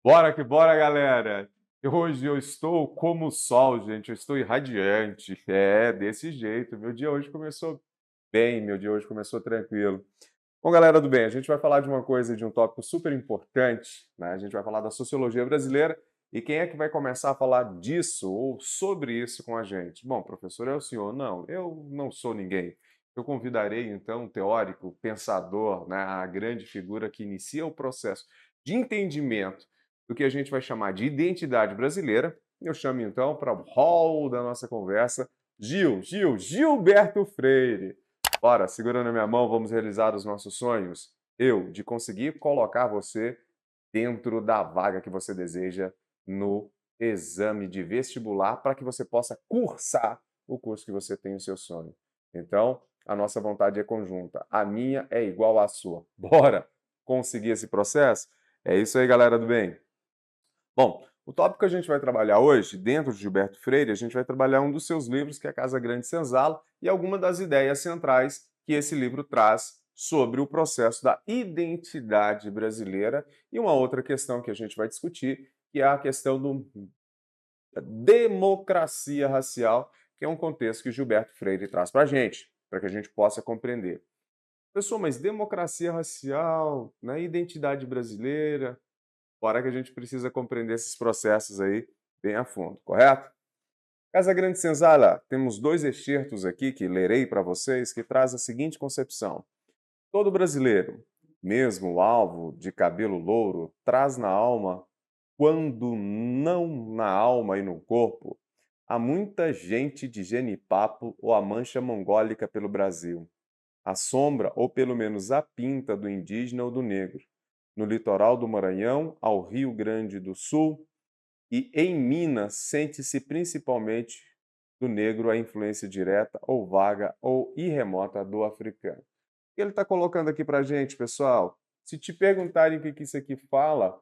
Bora que bora, galera! Hoje eu estou como o sol, gente, eu estou irradiante. É, desse jeito. Meu dia hoje começou bem, meu dia hoje começou tranquilo. Bom, galera do bem, a gente vai falar de uma coisa, de um tópico super importante, né? A gente vai falar da sociologia brasileira e quem é que vai começar a falar disso ou sobre isso com a gente? Bom, professor, é o senhor? Não, eu não sou ninguém. Eu convidarei, então, um teórico, pensador, né, a grande figura que inicia o processo de entendimento do que a gente vai chamar de identidade brasileira. Eu chamo, então, para o hall da nossa conversa, Gilberto Freire. Bora, segura na minha mão, vamos realizar os nossos sonhos. Eu, de conseguir colocar você dentro da vaga que você deseja no exame de vestibular para que você possa cursar o curso que você tem o seu sonho. Então, a nossa vontade é conjunta. A minha é igual à sua. Bora conseguir esse processo? É isso aí, galera do bem. Bom, o tópico que a gente vai trabalhar hoje, dentro de Gilberto Freire, a gente vai trabalhar um dos seus livros, que é a Casa Grande Senzala, e algumas das ideias centrais que esse livro traz sobre o processo da identidade brasileira e uma outra questão que a gente vai discutir, que é a questão da democracia racial, que é um contexto que Gilberto Freire traz para a gente possa compreender. Pessoal, mas democracia racial, né, identidade brasileira, fora que a gente precisa compreender esses processos aí bem a fundo, correto? Casa Grande Senzala, temos dois excertos aqui que lerei para vocês que traz a seguinte concepção. Todo brasileiro, mesmo o alvo de cabelo louro, traz na alma, quando não na alma e no corpo, há muita gente de genipapo ou a mancha mongólica pelo Brasil, a sombra ou pelo menos a pinta do indígena ou do negro, no litoral do Maranhão ao Rio Grande do Sul, e em Minas sente-se principalmente do negro a influência direta ou vaga ou irremota do africano. O que ele está colocando aqui para a gente, pessoal? Se te perguntarem o que isso aqui fala,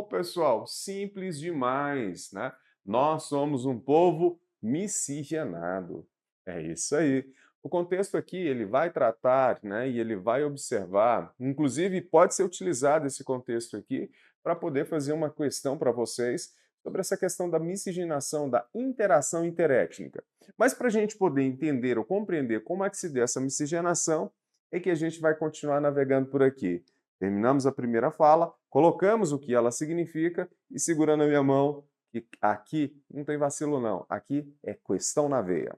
pessoal, simples demais, né? Nós somos um povo miscigenado. É isso aí. O contexto aqui, ele vai tratar, né, e ele vai observar, inclusive pode ser utilizado esse contexto aqui para poder fazer uma questão para vocês sobre essa questão da miscigenação, da interação interétnica. Mas para a gente poder entender ou compreender como é que se deu essa miscigenação, é que a gente vai continuar navegando por aqui. Terminamos a primeira fala, colocamos o que ela significa e segurando a minha mão, que aqui não tem vacilo não, aqui é questão na veia.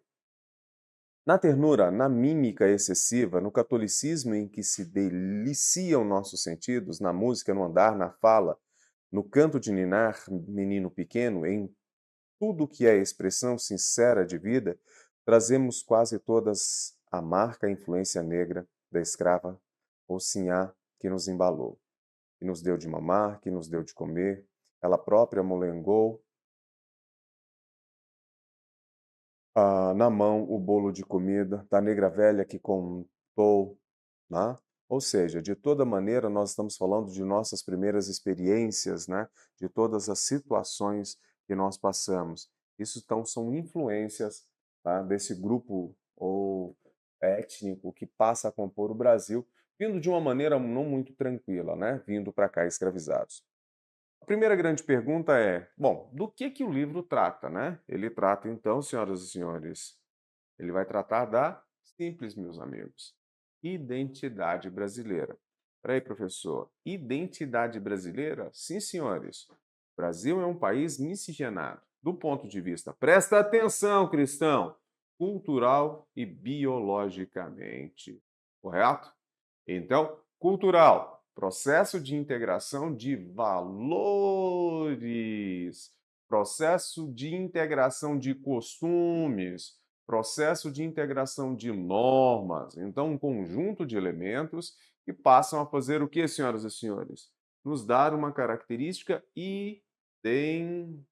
Na ternura, na mímica excessiva, no catolicismo em que se deliciam nossos sentidos, na música, no andar, na fala, no canto de ninar, menino pequeno, em tudo que é expressão sincera de vida, trazemos quase todas a marca e influência negra da escrava ou sinhá que nos embalou, que nos deu de mamar, que nos deu de comer, ela própria molengou na mão o bolo de comida da negra velha que contou, né? Ou seja, de toda maneira, nós estamos falando de nossas primeiras experiências, né? De todas as situações que nós passamos. Isso, então, são influências, tá? Desse grupo ou étnico que passa a compor o Brasil, vindo de uma maneira não muito tranquila, né? Vindo para cá escravizados. A primeira grande pergunta é, bom, do que o livro trata, né? Ele trata, então, senhoras e senhores, ele vai tratar da simples, meus amigos, identidade brasileira. Peraí, professor, identidade brasileira? Sim, senhores. O Brasil é um país miscigenado, do ponto de vista, presta atenção, cristão, cultural e biologicamente. Correto? Então, cultural, processo de integração de valores, processo de integração de costumes, processo de integração de normas. Então, um conjunto de elementos que passam a fazer o que, senhoras e senhores? Nos dar uma característica identitária,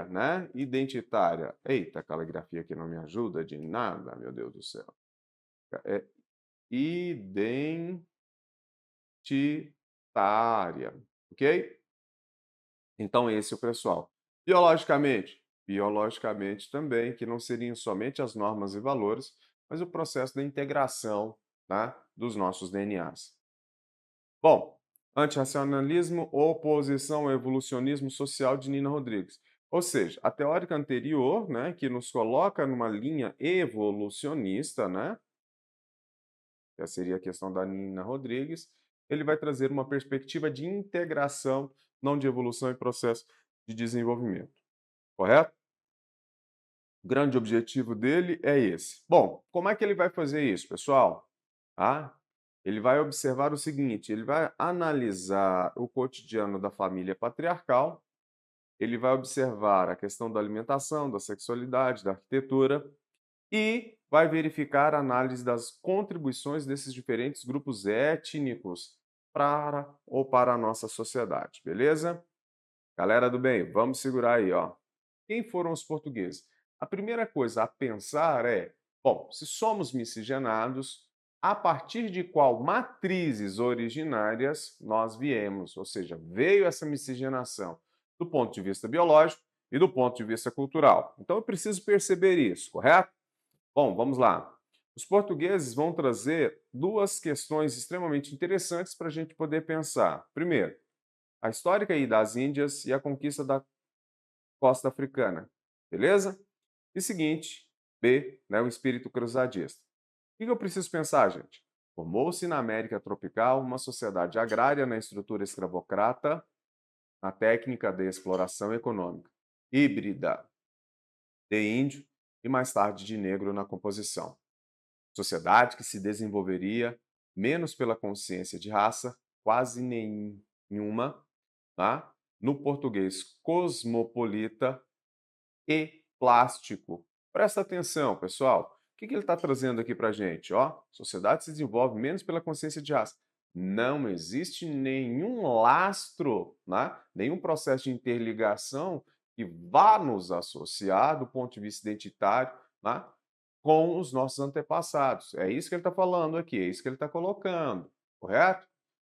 né? Identitária. Eita, a caligrafia aqui não me ajuda de nada, meu Deus do céu. É identitária, ok? Então, esse é o pessoal. Biologicamente, biologicamente também, que não seriam somente as normas e valores, mas o processo da integração, tá, dos nossos DNAs. Bom, Antirracionalismo, oposição ao evolucionismo social de Nina Rodrigues. Ou seja, a teórica anterior, né, que nos coloca numa linha evolucionista, né, que seria a questão da Nina Rodrigues, ele vai trazer uma perspectiva de integração, não de evolução e processo de desenvolvimento. Correto? O grande objetivo dele é esse. Bom, como é que ele vai fazer isso, pessoal? Ah, ele vai observar o seguinte: ele vai analisar o cotidiano da família patriarcal, ele vai observar a questão da alimentação, da sexualidade, da arquitetura e vai verificar a análise das contribuições desses diferentes grupos étnicos para a nossa sociedade, beleza? Galera do bem, vamos segurar aí, ó. Quem foram os portugueses? A primeira coisa a pensar é, bom, se somos miscigenados, a partir de qual matrizes originárias nós viemos? Ou seja, veio essa miscigenação do ponto de vista biológico e do ponto de vista cultural. Então eu preciso perceber isso, correto? Bom, vamos lá. Os portugueses vão trazer duas questões extremamente interessantes para a gente poder pensar. Primeiro, a histórica ida às Índias e a conquista da costa africana. Beleza? E seguinte, B, né, o espírito cruzadista. O que eu preciso pensar, gente? Formou-se na América tropical uma sociedade agrária na estrutura escravocrata, na técnica de exploração econômica, híbrida de índio e mais tarde de negro na composição. Sociedade que se desenvolveria menos pela consciência de raça, quase nenhuma, tá? No português cosmopolita e plástico. Presta atenção, pessoal. O que ele está trazendo aqui para a gente? Ó, sociedade se desenvolve menos pela consciência de raça. Não existe nenhum lastro, né? Nenhum processo de interligação que vá nos associar, do ponto de vista identitário, né? Com os nossos antepassados. É isso que ele está falando aqui, é isso que ele está colocando, correto?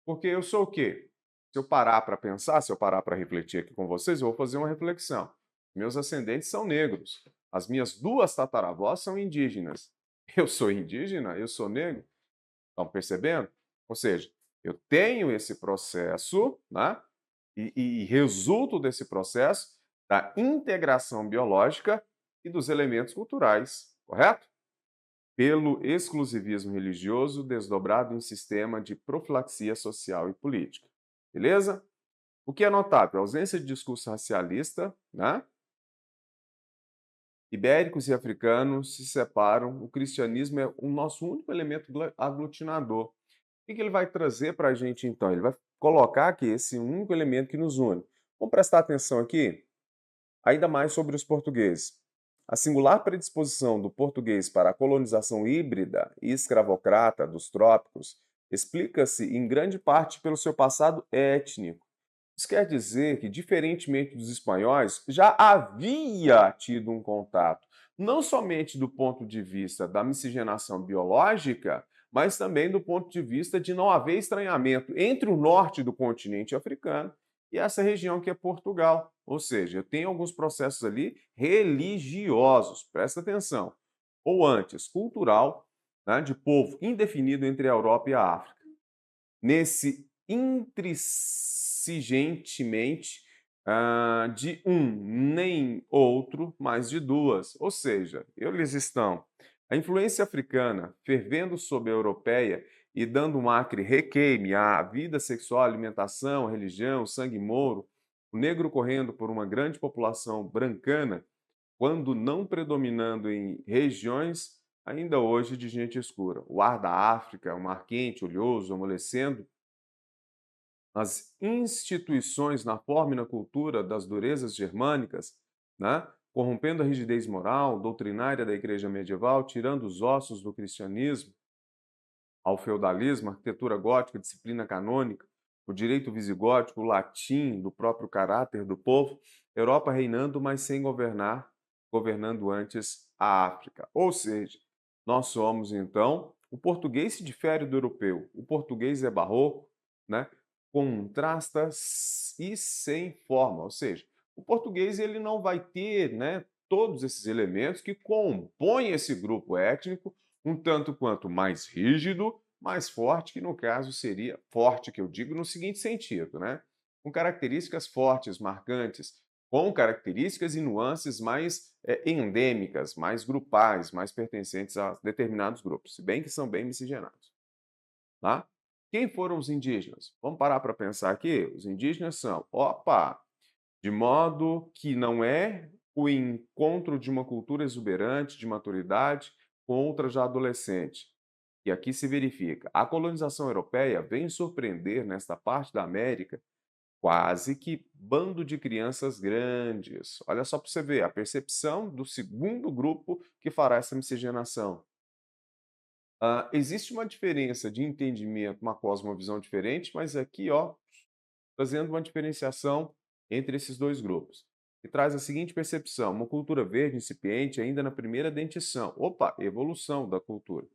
Porque eu sou o quê? Se eu parar para pensar, se eu parar para refletir aqui com vocês, eu vou fazer uma reflexão. Meus ascendentes são negros. As minhas duas tataravós são indígenas. Eu sou indígena? Eu sou negro? Estão percebendo? Ou seja, eu tenho esse processo, né? E resulto desse processo da integração biológica e dos elementos culturais, correto? Pelo exclusivismo religioso desdobrado em sistema de profilaxia social e política. Beleza? O que é notável? A ausência de discurso racialista, né? Ibéricos e africanos se separam, o cristianismo é o nosso único elemento aglutinador. O que ele vai trazer para a gente então? Ele vai colocar aqui esse único elemento que nos une. Vamos prestar atenção aqui, ainda mais sobre os portugueses. A singular predisposição do português para a colonização híbrida e escravocrata dos trópicos explica-se em grande parte pelo seu passado étnico. Isso quer dizer que, diferentemente dos espanhóis, já havia tido um contato, não somente do ponto de vista da miscigenação biológica, mas também do ponto de vista de não haver estranhamento entre o norte do continente africano e essa região que é Portugal. Ou seja, eu tenho alguns processos ali religiosos, presta atenção, ou antes, cultural, né, de povo indefinido entre a Europa e a África. Nesse intrinsiguentemente de um nem outro, mas de duas. Ou seja, eles estão a influência africana fervendo sobre a europeia e dando um acre requeime à vida sexual, alimentação, religião, sangue mouro, o negro correndo por uma grande população brancana, quando não predominando em regiões ainda hoje de gente escura. O ar da África, um ar quente, oleoso, amolecendo, as instituições na forma e na cultura das durezas germânicas, né? Corrompendo a rigidez moral, doutrinária da igreja medieval, tirando os ossos do cristianismo, ao feudalismo, arquitetura gótica, disciplina canônica, o direito visigótico, o latim, do próprio caráter do povo, Europa reinando, mas sem governar, governando antes a África. Ou seja, nós somos, então, o português se difere do europeu, o português é barroco, né? Contrasta e sem forma, ou seja, o português ele não vai ter, né, todos esses elementos que compõem esse grupo étnico, um tanto quanto mais rígido, mais forte, que no caso seria forte, que eu digo no seguinte sentido, né? Com características fortes, marcantes, com características e nuances mais endêmicas, mais grupais, mais pertencentes a determinados grupos, se bem que são bem miscigenados, tá? Quem foram os indígenas? Vamos parar para pensar aqui? Os indígenas são, opa, de modo que não é o encontro de uma cultura exuberante, de maturidade, com outra já adolescente. E aqui se verifica. A colonização europeia vem surpreender nesta parte da América quase que bando de crianças grandes. Olha só para você ver a percepção do segundo grupo que fará essa miscigenação. Existe uma diferença de entendimento, uma cosmovisão diferente, mas aqui, ó, fazendo uma diferenciação entre esses dois grupos. E traz a seguinte percepção: uma cultura verde incipiente ainda na primeira dentição. Opa, evolução da cultura.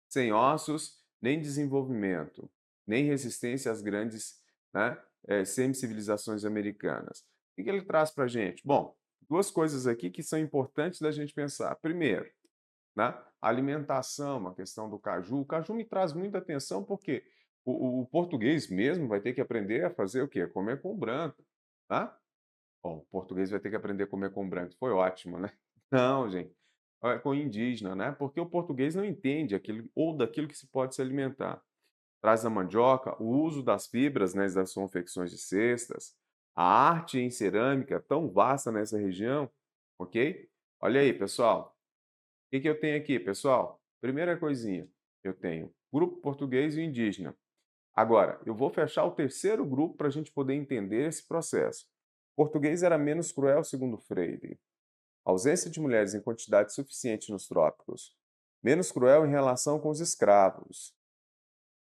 Sem ossos, nem desenvolvimento, nem resistência às grandes, né, semi-civilizações americanas. O que ele traz para a gente? Bom, duas coisas aqui que são importantes da gente pensar. Primeiro, né, a alimentação, a questão do caju. O caju me traz muita atenção porque o português mesmo vai ter que aprender a fazer o quê? Comer com branco, tá? Bom, o português vai ter que aprender a comer com branco. Foi ótimo, né? Não, gente. Com indígena, né? Porque o português não entende aquilo ou daquilo que se pode se alimentar. Traz a mandioca, o uso das fibras, né, das confecções de cestas, a arte em cerâmica tão vasta nessa região, ok? Olha aí, pessoal. O que que eu tenho aqui, pessoal? Primeira coisinha, eu tenho grupo português e indígena. Agora, eu vou fechar o terceiro grupo para a gente poder entender esse processo. O português era menos cruel, segundo Freire. Ausência de mulheres em quantidade suficiente nos trópicos. Menos cruel em relação com os escravos.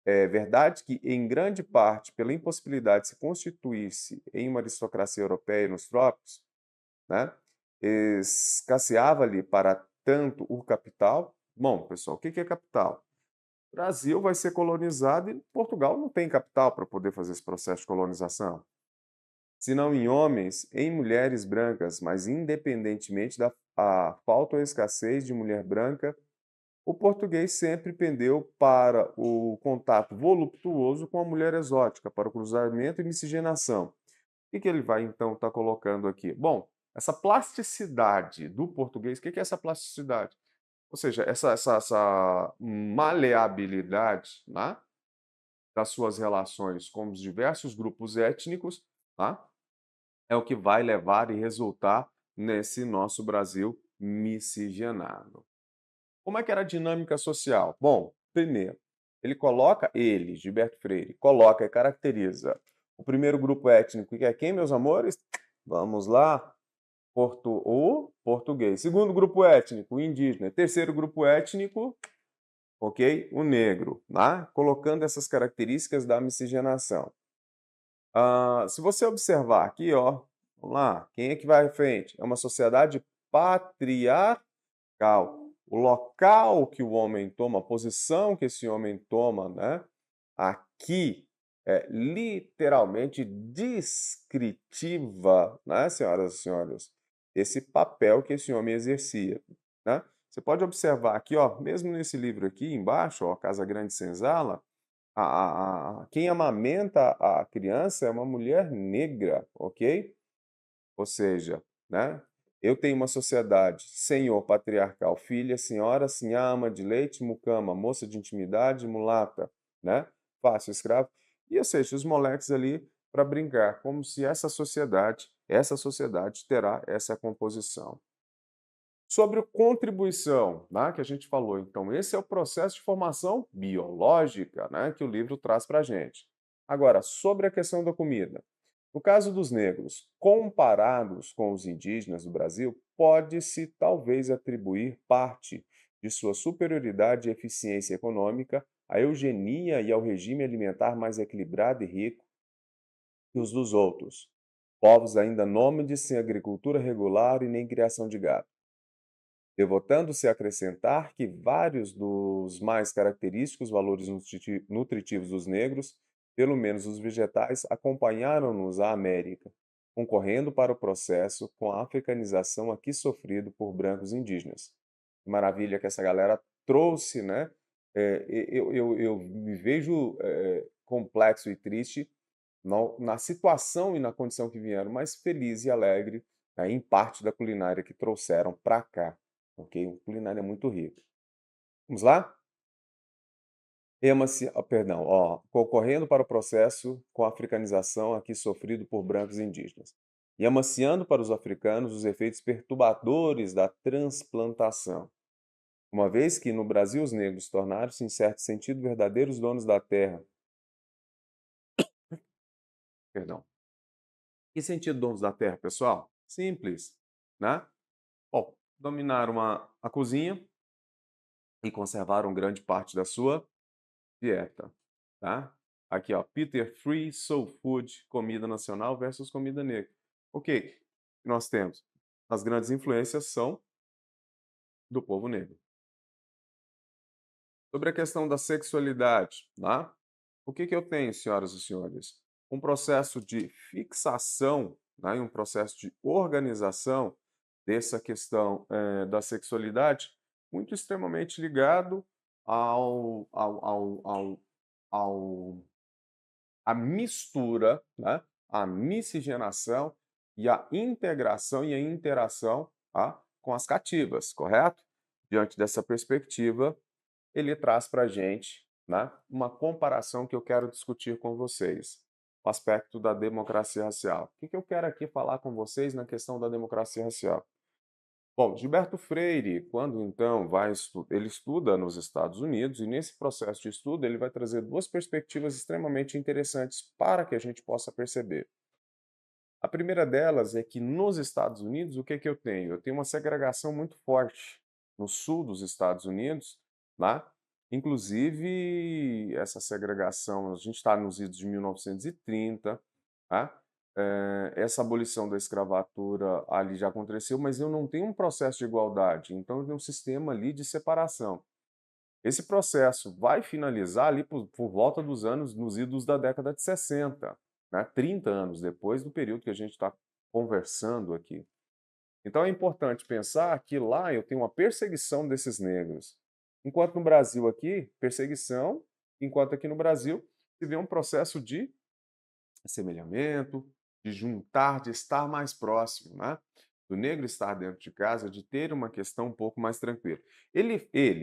É verdade que, em grande parte, pela impossibilidade de se constituir-se em uma aristocracia europeia nos trópicos, né, escasseava-lhe para tanto o capital. Bom, pessoal, o que que é capital? O Brasil vai ser colonizado e Portugal não tem capital para poder fazer esse processo de colonização. Se não em homens, em mulheres brancas, mas independentemente da falta ou escassez de mulher branca, o português sempre pendeu para o contato voluptuoso com a mulher exótica, para o cruzamento e miscigenação. O que que ele vai então estar colocando aqui? Bom, essa plasticidade do português, o que que é essa plasticidade? Ou seja, essa maleabilidade, né, das suas relações com os diversos grupos étnicos, tá, é o que vai levar e resultar nesse nosso Brasil miscigenado. Como é que era a dinâmica social? Bom, primeiro, Gilberto Freire, coloca e caracteriza o primeiro grupo étnico, que é quem, meus amores? Vamos lá, o português. Segundo grupo étnico, o indígena. Terceiro grupo étnico, ok? O negro, né? Colocando essas características da miscigenação. Se você observar aqui, ó, vamos lá, quem é que vai à frente? É uma sociedade patriarcal. O local que o homem toma, a posição que esse homem toma, né? Aqui é literalmente descritiva, né, senhoras e senhores, esse papel que esse homem exercia, né? Você pode observar aqui, ó, mesmo nesse livro aqui embaixo, ó, Casa Grande Senzala, quem amamenta a criança é uma mulher negra, ok? Ou seja, né? Eu tenho uma sociedade, senhor patriarcal, filha, senhora, sinhá, ama de leite, mucama, moça de intimidade, mulata, né? Fácil, escravo. E, ou seja, os moleques ali para brincar, como se essa sociedade terá essa composição. Sobre contribuição, né, que a gente falou, então, esse é o processo de formação biológica, né, que o livro traz para a gente. Agora, sobre a questão da comida. No caso dos negros, comparados com os indígenas do Brasil, pode-se talvez atribuir parte de sua superioridade e eficiência econômica à eugenia e ao regime alimentar mais equilibrado e rico que os dos outros, povos ainda nômades sem agricultura regular e nem criação de gado, devotando-se a acrescentar que vários dos mais característicos valores nutritivos dos negros, pelo menos os vegetais, acompanharam-nos à América, concorrendo para o processo com a africanização aqui sofrido por brancos indígenas. Maravilha que essa galera trouxe, né, eu me vejo complexo e triste na situação e na condição que vieram, mas feliz e alegre, em parte da culinária que trouxeram para cá, ok? Culinária muito rica. Vamos lá? Perdão, ó, concorrendo para o processo com a africanização aqui sofrido por brancos e indígenas, e amaciando para os africanos os efeitos perturbadores da transplantação, uma vez que no Brasil os negros tornaram-se, em certo sentido, verdadeiros donos da terra. Perdão. Que sentido donos da terra, pessoal? Simples, né? Bom, dominaram a cozinha e conservaram grande parte da sua dieta, tá? Aqui, ó, Peter Free Soul Food, comida nacional versus comida negra. Ok, nós temos as grandes influências são do povo negro. Sobre a questão da sexualidade, tá? O que eu tenho, senhoras e senhores? Um processo de fixação, né, e um processo de organização dessa questão da sexualidade, muito extremamente ligado ao, ao, ao, ao, ao a mistura, né, a miscigenação e a integração e a interação, tá, com as cativas, correto? Diante dessa perspectiva, ele traz para a gente, né, uma comparação que eu quero discutir com vocês, o aspecto da democracia racial. O que eu quero aqui falar com vocês na questão da democracia racial? Bom, Gilberto Freire, quando então ele estuda nos Estados Unidos, e nesse processo de estudo ele vai trazer duas perspectivas extremamente interessantes para que a gente possa perceber. A primeira delas é que nos Estados Unidos, o que eu tenho? Eu tenho uma segregação muito forte no sul dos Estados Unidos, né? Inclusive, essa segregação, a gente está nos idos de 1930, tá? Essa abolição da escravatura ali já aconteceu, mas eu não tenho um processo de igualdade, então eu tenho um sistema ali de separação. Esse processo vai finalizar ali por volta dos anos, nos idos da década de 60, né? 30 anos depois do período que a gente está conversando aqui. Então é importante pensar que lá eu tenho uma perseguição desses negros. Enquanto no Brasil aqui, perseguição, enquanto aqui no Brasil se vê um processo de assemelhamento, de juntar, de estar mais próximo, né? Do negro estar dentro de casa, de ter uma questão um pouco mais tranquila.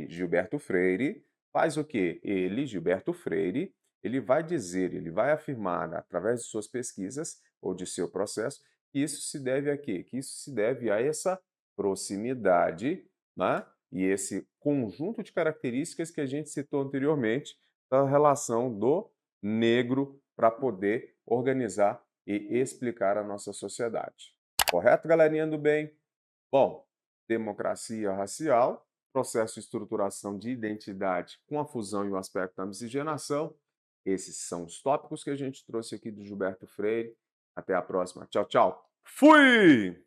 Gilberto Freire, faz o quê? Ele, Gilberto Freire, ele vai dizer, ele vai afirmar, através de suas pesquisas ou de seu processo, que isso se deve a quê? Que isso se deve a essa proximidade, né? E esse conjunto de características que a gente citou anteriormente da relação do negro para poder organizar e explicar a nossa sociedade. Correto, galerinha do bem? Bom, democracia racial, processo de estruturação de identidade com a fusão e o aspecto da miscigenação. Esses são os tópicos que a gente trouxe aqui do Gilberto Freire. Até a próxima. Tchau, tchau. Fui!